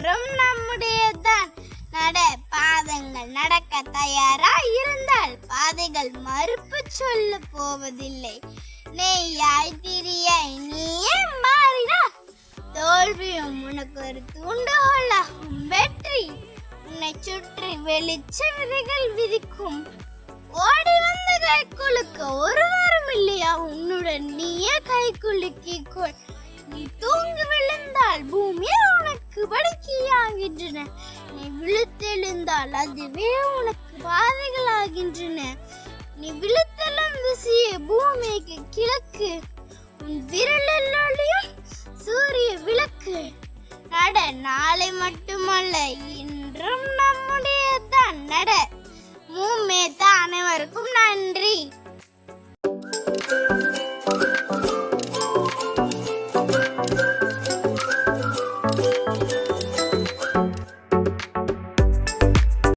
என்றும் நம்முடையதான். நட பாதங்கள் நடக்க தயாரா இருந்தால் பாதைகள் மறுப்பு சொல்ல போவதில்லை. நெய்யாய் திரியாய் நீயே மாறினா தோல்வியும் உனக்கு ஒரு தூண்டுகோலாகும். வெற்றி உன்னை சுற்றி வெளிச்ச விதைகள் விதிக்கும். ஓடி வந்த கை குலுக்க ஒருவரும் இல்லையா? உன்னுடன் நீயே கை குலுக்கிக்கொள். நீ தூங்கி விழுந்தால் பூமியே உனக்கு படுக்கையாகின்றன. நீ விழுத்தெழுந்தால் அதுவே உனக்கு பாதைகளாகின்றன. நீ விழுத்தெழும் திசையே பூமிக்கு கிழக்கு. உன் விரலில் ஒளியும் சூரிய விளக்கு. நட நாளை மட்டுமல்ல இன்றும் நம்முடையதான். நட. அனைவருக்கும் நன்றி.